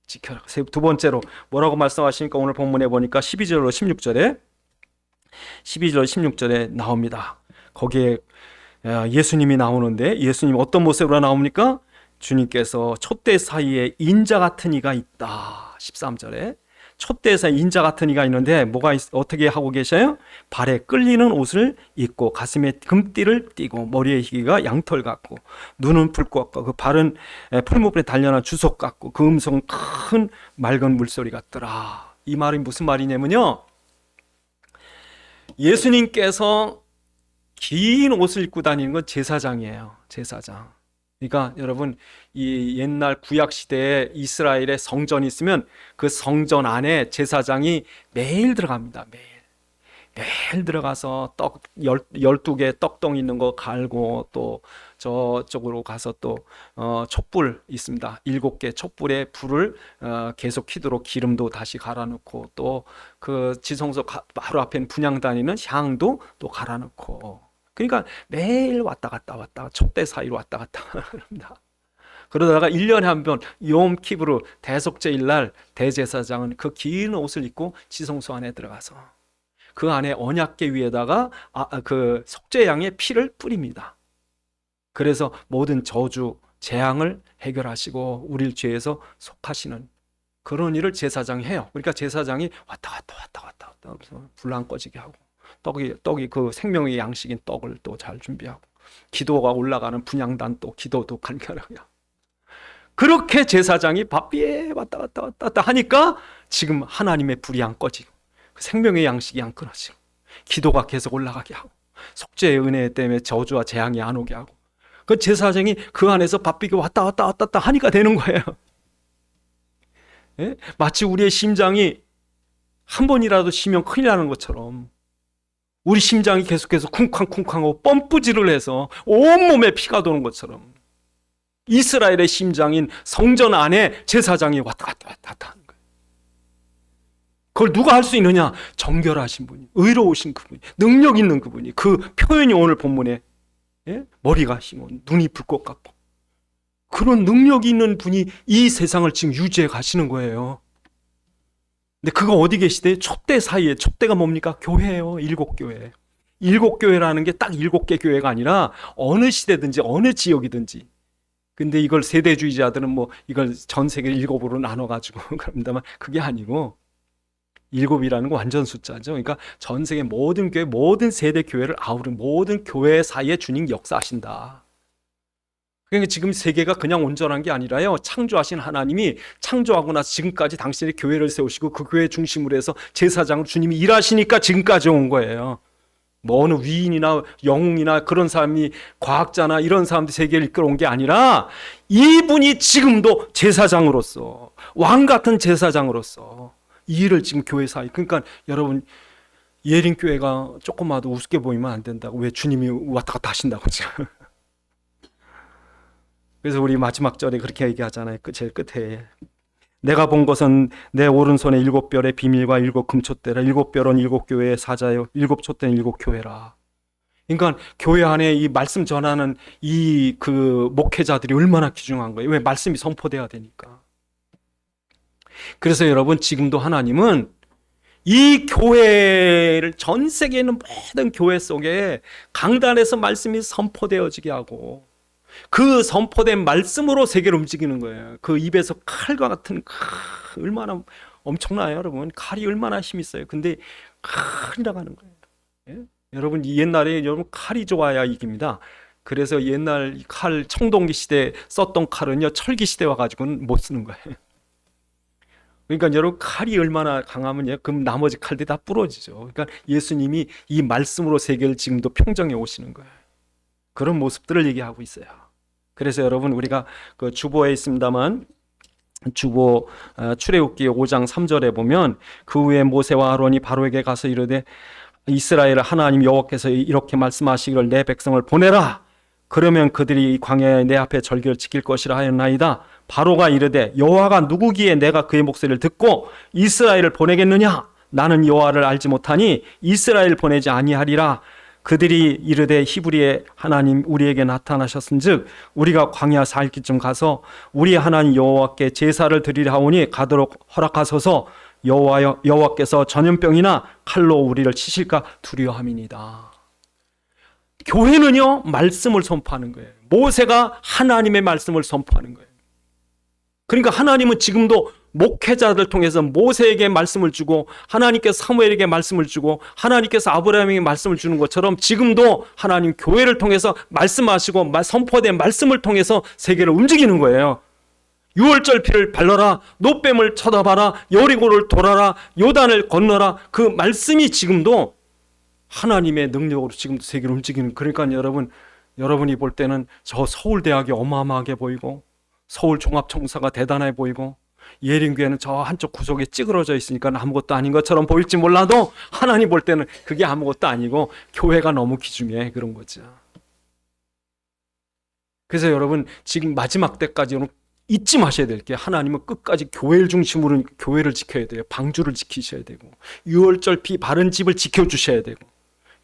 지켜라. 두 번째로 뭐라고 말씀하시니까 오늘 본문에 보니까 12절로 16절에 나옵니다. 거기에 예수님이 나오는데 예수님 어떤 모습으로 나옵니까? 주님께서 촛대 사이에 인자 같은 이가 있다. 13절에 촛대 사이에 인자 같은 이가 있는데 어떻게 하고 계셔요? 발에 끌리는 옷을 입고 가슴에 금띠를 띠고 머리에 희기가 양털 같고 눈은 불꽃 같고 그 발은 풀무불에 단련한 주석 같고 그 음성은 큰 맑은 물소리 같더라. 이 말이 무슨 말이냐면요, 예수님께서 긴 옷을 입고 다니는 건 제사장이에요. 제사장. 그러니까 여러분 이 옛날 구약 시대에 이스라엘에 성전이 있으면 그 성전 안에 제사장이 매일 들어갑니다. 매일 들어가서 떡 12개 떡덩이 있는 거 갈고 또 저쪽으로 가서 또 촛불 있습니다. 7개 촛불에 불을 계속 켜도록 기름도 다시 갈아 넣고 또 그 지성소 바로 앞에 분향단에는 향도 또 갈아 넣고, 그러니까 매일 왔다 갔다 촛대 사이로 왔다 갔다 합니다. 그러다가 1년에 한 번 욤 키브르 대속제일 날 대제사장은 그 긴 옷을 입고 지성소 안에 들어가서 그 안에 언약궤 위에다가 그 속죄양의 피를 뿌립니다. 그래서 모든 저주 재앙을 해결하시고 우리를 죄에서 속하시는 그런 일을 제사장이 해요. 그러니까 제사장이 왔다 갔다 불 안 꺼지게 하고 떡이 그 생명의 양식인 떡을 또 잘 준비하고 기도가 올라가는 분향단 또 기도도 간결하게 하고, 그렇게 제사장이 바삐에 왔다 갔다 하니까 지금 하나님의 불이 안 꺼지고 생명의 양식이 안 끊어지고 기도가 계속 올라가게 하고 속죄의 은혜 때문에 저주와 재앙이 안 오게 하고 그 제사장이 그 안에서 바삐게 왔다 갔다 하니까 되는 거예요. 예? 마치 우리의 심장이 한 번이라도 쉬면 큰일 나는 것처럼 우리 심장이 계속해서 쿵쾅쿵쾅하고 펌프질을 해서 온몸에 피가 도는 것처럼 이스라엘의 심장인 성전 안에 제사장이 왔다 갔다 하는 거예요. 그걸 누가 할 수 있느냐? 정결하신 분이, 의로우신 그분이, 능력 있는 그분이. 그 표현이 오늘 본문에 머리가 흰고 눈이 불꽃 같고 그런 능력이 있는 분이 이 세상을 지금 유지해 가시는 거예요. 근데 그거 어디 계시대? 촛대 사이에. 촛대가 뭡니까? 교회예요. 7교회. 7교회라는 게 딱 7개 교회가 아니라 어느 시대든지 어느 지역이든지. 근데 이걸 세대주의자들은 이걸 전 세계 7으로 나눠가지고 그럽니다만 그게 아니고 7이라는 건 완전 숫자죠. 그러니까 전 세계 모든 교회, 모든 세대 교회를 아우른 모든 교회 사이에 주님 역사하신다. 그러니까 지금 세계가 그냥 온전한 게 아니라요, 창조하신 하나님이 창조하고 나서 지금까지 당신의 교회를 세우시고 그 교회 중심으로 해서 제사장으로 주님이 일하시니까 지금까지 온 거예요. 어느 위인이나 영웅이나 그런 사람이 과학자나 이런 사람들이 세계를 이끌어온 게 아니라 이분이 지금도 제사장으로서 왕 같은 제사장으로서 이 일을 지금 교회 사이. 그러니까 여러분 예린교회가 조금마도 우습게 보이면 안 된다고. 왜? 주님이 왔다 갔다 하신다고 지금. 그래서 우리 마지막 절에 그렇게 얘기하잖아요. 제일 끝에 내가 본 것은 내 오른손에 7별의 비밀과 7금촛대라. 7별은 7교회의 사자요 7촛대는 7교회라. 그러니까 교회 안에 이 말씀 전하는 이 그 목회자들이 얼마나 귀중한 거예요. 왜? 말씀이 선포돼야 되니까. 그래서 여러분 지금도 하나님은 이 교회를 전 세계에 있는 모든 교회 속에 강단에서 말씀이 선포되어지게 하고 그 선포된 말씀으로 세계를 움직이는 거예요. 그 입에서 칼과 같은 얼마나 엄청나요, 여러분. 칼이 얼마나 힘이 있어요. 근데 칼이 나가는 거예요. 예? 여러분 옛날에 여러분 칼이 좋아야 이깁니다. 그래서 옛날 칼 청동기 시대 썼던 칼은요 철기 시대 와가지고는 못 쓰는 거예요. 그러니까 여러분 칼이 얼마나 강하면요, 그럼 나머지 칼들이 다 부러지죠. 그러니까 예수님이 이 말씀으로 세계를 지금도 평정해 오시는 거예요. 그런 모습들을 얘기하고 있어요. 그래서 여러분 우리가 그 주보에 있습니다만 주보 출애굽기 5장 3절에 보면 그 후에 모세와 아론이 바로에게 가서 이르되 이스라엘 하나님 여호와께서 이렇게 말씀하시기를 내 백성을 보내라. 그러면 그들이 이 광야에 내 앞에 절기를 지킬 것이라 하였나이다. 바로가 이르되 여호와가 누구기에 내가 그의 목소리를 듣고 이스라엘을 보내겠느냐? 나는 여호와를 알지 못하니 이스라엘 보내지 아니하리라. 그들이 이르되 히브리의 하나님 우리에게 나타나셨은즉 우리가 광야 4일쯤 가서 우리 하나님 여호와께 제사를 드리려 하오니 가도록 허락하소서. 여호와께서 전염병이나 칼로 우리를 치실까 두려워함이니이다. 교회는요, 말씀을 선포하는 거예요. 모세가 하나님의 말씀을 선포하는 거예요. 그러니까 하나님은 지금도 목회자들 통해서 모세에게 말씀을 주고 하나님께서 사무엘에게 말씀을 주고 하나님께서 아브라함에게 말씀을 주는 것처럼 지금도 하나님 교회를 통해서 말씀하시고 선포된 말씀을 통해서 세계를 움직이는 거예요. 유월절 피를 발라라, 노뱀을 쳐다봐라, 여리고를 돌아라, 요단을 건너라. 그 말씀이 지금도 하나님의 능력으로 지금도 세계를 움직이는. 그러니까 여러분이 볼 때는 저 서울대학이 어마어마하게 보이고 서울종합청사가 대단해 보이고 예림교회는 저 한쪽 구석에 찌그러져 있으니까 아무것도 아닌 것처럼 보일지 몰라도 하나님 볼 때는 그게 아무것도 아니고 교회가 너무 귀중해. 그런 거죠. 그래서 여러분 지금 마지막 때까지는 잊지 마셔야 될 게 하나님은 끝까지 교회를 중심으로 교회를 지켜야 돼요. 방주를 지키셔야 되고 유월절 피 바른 집을 지켜주셔야 되고.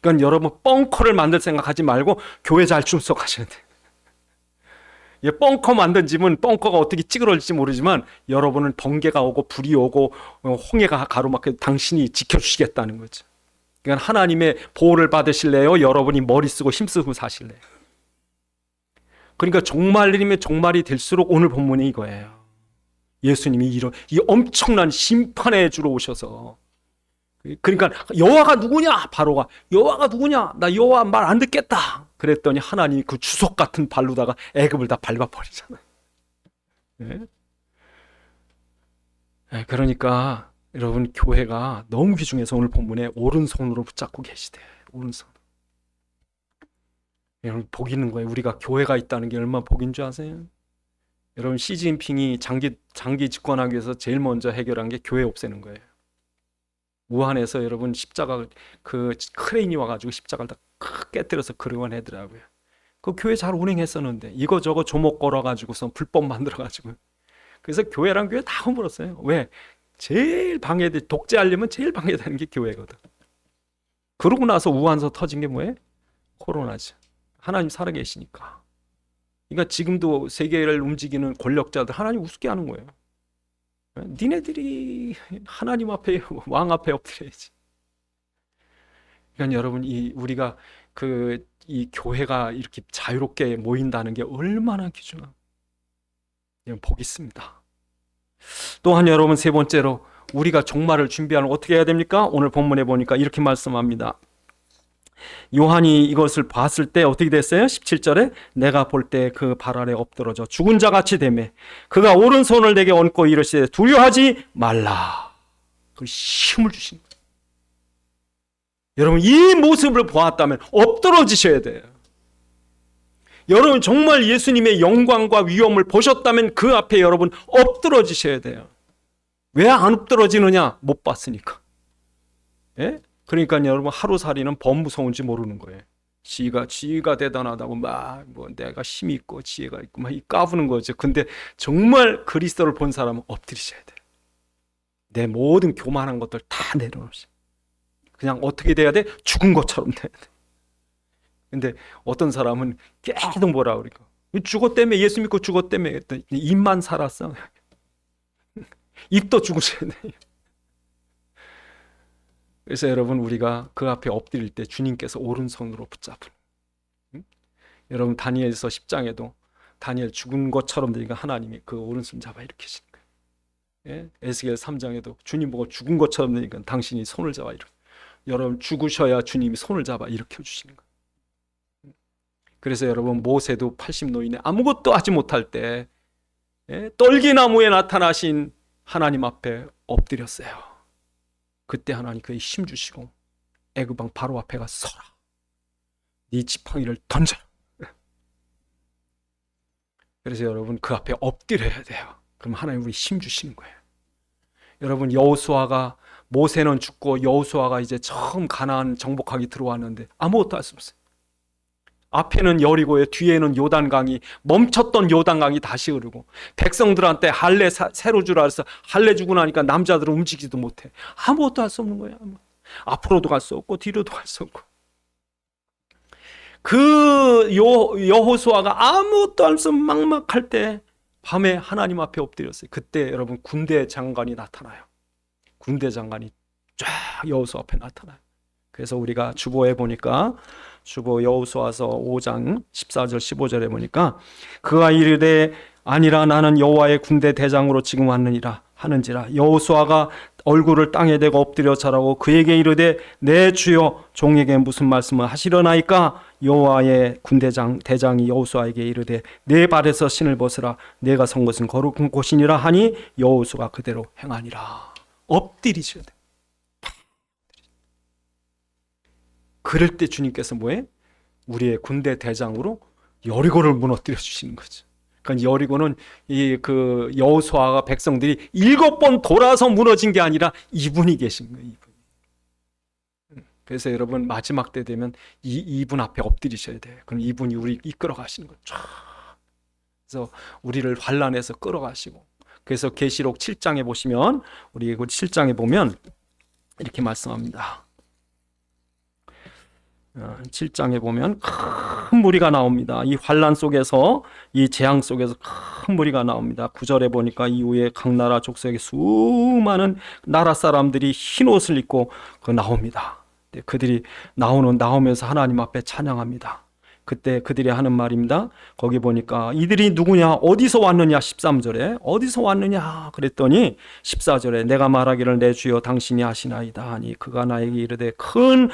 그러니까 여러분 벙커를 만들 생각하지 말고 교회 잘 출석하셔야 돼요. 벙커 만든 집은 벙커가 어떻게 찌그러질지 모르지만 여러분은 번개가 오고 불이 오고 홍해가 가로막혀 당신이 지켜주시겠다는 거죠. 그러니까 하나님의 보호를 받으실래요? 여러분이 머리 쓰고 힘쓰고 사실래요? 그러니까 종말이면 종말이 될수록 오늘 본문이 이거예요. 예수님이 이 엄청난 심판의 주로 오셔서, 그러니까 여호와가 누구냐? 바로가 여호와가 누구냐? 나 여호와 말 안 듣겠다. 그랬더니 하나님이 그 주석 같은 발로다가 애굽을 다 밟아버리잖아요. 네? 그러니까 여러분 교회가 너무 귀중해서 오늘 본문에 오른손으로 붙잡고 계시대. 오른손. 여러분 복 있는 거예요. 우리가 교회가 있다는 게 얼마나 복인 줄 아세요? 여러분 시진핑이 장기 집권하기 위해서 제일 먼저 해결한 게 교회 없애는 거예요. 우한에서 여러분 십자가 그 크레인이 와가지고 십자가를 다 깨뜨려서 그리워내더라고요. 그 교회 잘 운행했었는데 이거저거 조목 걸어가지고서 불법 만들어가지고. 그래서 교회랑 교회 다 허물었어요. 왜? 제일 독재하려면 제일 방해되는 게 교회거든. 그러고 나서 우한서 터진 게 뭐예요? 코로나죠. 하나님 살아계시니까. 그러니까 지금도 세계를 움직이는 권력자들 하나님 우습게 하는 거예요. 니네들이 하나님 앞에 왕 앞에 엎드려야지. 그러니까 여러분 우리가 이 교회가 이렇게 자유롭게 모인다는 게 얼마나 귀중한 복 있습니다. 또한 여러분 세 번째로 우리가 종말을 준비하는 어떻게 해야 됩니까? 오늘 본문에 보니까 이렇게 말씀합니다. 요한이 이것을 봤을 때 어떻게 됐어요? 17절에 내가 볼 때 그 발 아래 엎드러져 죽은 자 같이 되매 그가 오른손을 내게 얹고 이르시되 두려워하지 말라. 그 힘을 주신 거예요. 여러분 이 모습을 보았다면 엎드러지셔야 돼요. 여러분 정말 예수님의 영광과 위엄을 보셨다면 그 앞에 여러분 엎드러지셔야 돼요. 왜 안 엎드러지느냐? 못 봤으니까. 예? 그러니까 여러분 하루살이는 범 무서운지 모르는 거예요. 지가 대단하다고 막 내가 힘이 있고 지혜가 있고 막 까부는 거죠. 근데 정말 그리스도를 본 사람은 엎드리셔야 돼요. 내 모든 교만한 것들 다 내려놓으셔. 그냥 어떻게 돼야 돼? 죽은 것처럼 돼야 돼. 근데 어떤 사람은 계속 뭐라 그러니까 죽었다며 예수 믿고 죽었다며 했더니 입만 살았어. 입도 죽으셔야 돼요. 그래서 여러분 우리가 그 앞에 엎드릴 때 주님께서 오른손으로 붙잡은 여러분 다니엘서 10장에도 다니엘 죽은 것처럼 되니까 하나님이 그 오른손 잡아 일으키시는 거예요. 예? 에스겔 3장에도 주님 보고 죽은 것처럼 되니까 당신이 손을 잡아 일으켜. 여러분 죽으셔야 주님이 손을 잡아 일으켜 주시는 거예요. 그래서 여러분 모세도 80노인에 아무것도 하지 못할 때 떨기나무에 나타나신 하나님 앞에 엎드렸어요. 그때 하나님 그의 힘 주시고 애굽 왕 바로 앞에 가 서라. 네 지팡이를 던져라. 그래서 여러분 그 앞에 엎드려야 돼요. 그럼 하나님 우리 힘 주시는 거예요. 여러분, 여호수아가, 모세는 죽고 여호수아가 이제 처음 가나안 정복하기 들어왔는데 아무것도 할 수 없어요. 앞에는 여리고에, 뒤에는 요단강이, 멈췄던 요단강이 다시 흐르고, 백성들한테 할례 새로 주라 해서 할례 주고 나니까 남자들은 움직이지도 못해. 아무것도 할 수 없는 거예요. 앞으로도 갈 수 없고 뒤로도 갈 수 없고. 그 여호수아가 아무것도 할 수 없는 막막할 때 밤에 하나님 앞에 엎드렸어요. 그때 여러분, 군대 장관이 나타나요. 군대 장관이 쫙 여호수아 앞에 나타나요. 그래서 우리가 주보에 보니까, 주보 여호수아서 5장 14절 15절에 보니까, 그가 이르되 아니라 나는 여호와의 군대 대장으로 지금 왔느니라 하는지라. 여호수아가 얼굴을 땅에 대고 엎드려 절하고 그에게 이르되 내 주여 종에게 무슨 말씀을 하시려나이까. 여호와의 군대장 대장이 여호수아에게 이르되 내 발에서 신을 벗으라. 내가 선 것은 거룩한 곳이니라 하니 여호수아가 그대로 행하니라. 엎드리셔야 돼. 그럴 때 주님께서 뭐해? 우리의 군대 대장으로 여리고를 무너뜨려 주시는 거죠. 그러니까 여리고는 그 여호수아가 백성들이 7번 돌아서 무너진 게 아니라 이분이 계신 거예요. 이분이. 그래서 여러분, 마지막 때 되면 이분 앞에 엎드리셔야 돼요. 그럼 이분이 우리 이끌어 가시는 거죠. 그래서 우리를 환난에서 끌어가시고. 그래서 계시록 7장에 보시면, 우리 7장에 보면 이렇게 말씀합니다. 7장에 보면 큰 무리가 나옵니다. 이 환난 속에서, 이 재앙 속에서 큰 무리가 나옵니다. 9절에 보니까 이후에 각 나라 족속의 수많은 나라 사람들이 흰 옷을 입고 나옵니다. 그들이 나오면서 하나님 앞에 찬양합니다. 그때 그들이 하는 말입니다. 거기 보니까 이들이 누구냐, 어디서 왔느냐, 13절에 어디서 왔느냐 그랬더니 14절에 내가 말하기를 내 주여 당신이 아시나이다 하니 그가 나에게 이르되 큰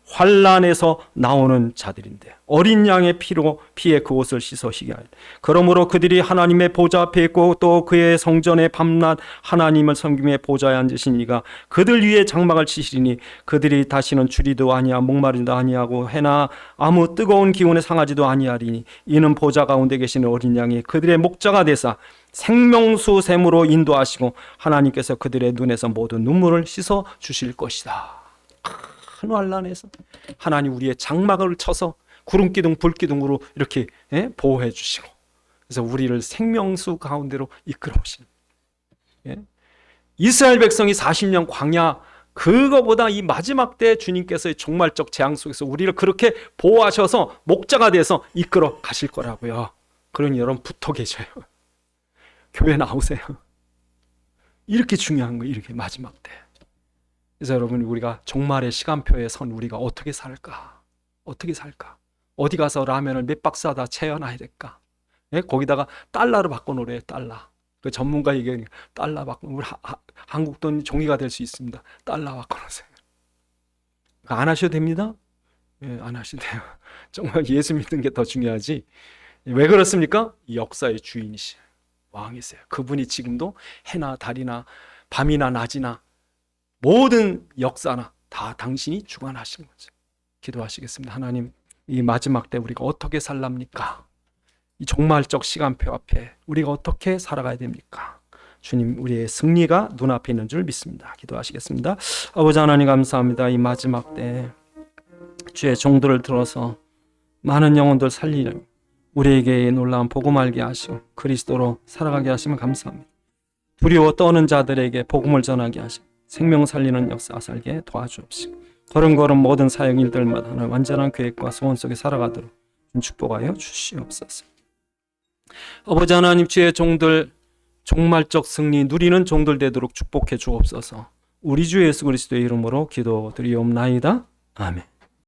환난에서 나오는 자들인데 어린 양의 피에 그 옷을 씻으시게 하리. 그러므로 그들이 하나님의 보좌 앞에 있고 또 그의 성전에 밤낮 하나님을 섬김의 보좌에 앉으신 이가 그들 위에 장막을 치시리니 그들이 다시는 추리도 아니하 목마르지도 아니하고 해나 아무 뜨거운 기운에 상하지도 아니하리니 이는 보좌 가운데 계시는 어린 양이 그들의 목자가 되사 생명수 샘으로 인도하시고 하나님께서 그들의 눈에서 모든 눈물을 씻어 주실 것이다. 큰 환난에서 하나님 우리의 장막을 쳐서 구름기둥 불기둥으로 이렇게 보호해 주시고, 그래서 우리를 생명수 가운데로 이끌어 오시는, 이스라엘 백성이 40년 광야, 그거보다 이 마지막 때 주님께서의 종말적 재앙 속에서 우리를 그렇게 보호하셔서 목자가 돼서 이끌어 가실 거라고요. 그러니 여러분 붙어 계셔요. 교회 나오세요. 이렇게 중요한 거예요. 이렇게 마지막 때. 그래서 여러분, 우리가 종말의 시간표에 선 우리가 어떻게 살까? 어떻게 살까? 어디 가서 라면을 몇 박스 하다 채워놔야 될까? 거기다가 달러로 바꿔놓으래요. 달러. 그 전문가 얘기하니까 달러 바꿔놓으면 한국 돈 종이가 될 수 있습니다. 달러 바꿔놓으세요. 안 하셔도 됩니다. 안 하셔도 돼요. 정말 예수 믿는 게 더 중요하지. 왜 그렇습니까? 역사의 주인이시죠. 왕이세요. 그분이 지금도 해나 달이나 밤이나 낮이나 모든 역사나 다 당신이 주관하시는 거죠. 기도하시겠습니다. 하나님, 이 마지막 때 우리가 어떻게 살랍니까? 이 종말적 시간표 앞에 우리가 어떻게 살아가야 됩니까? 주님, 우리의 승리가 눈앞에 있는 줄 믿습니다. 기도하시겠습니다. 아버지 하나님 감사합니다. 이 마지막 때 주의 종들을 들어서 많은 영혼들 살리는 우리에게 놀라운 복음 알게 하시고 그리스도로 살아가게 하시면 감사합니다. 두려워 떠는 자들에게 복음을 전하게 하시고 생명 살리는 역사 살게 도와주옵시고 걸음걸음 모든 사역 일들마다 하나님 완전한 계획과 소원 속에 살아가도록 축복하여 주시옵소서. 아버지 하나님, 주의 종들 종말적 승리 누리는 종들 되도록 축복해 주옵소서. 우리 주 예수 그리스도의 이름으로 기도드리옵나이다. 아멘.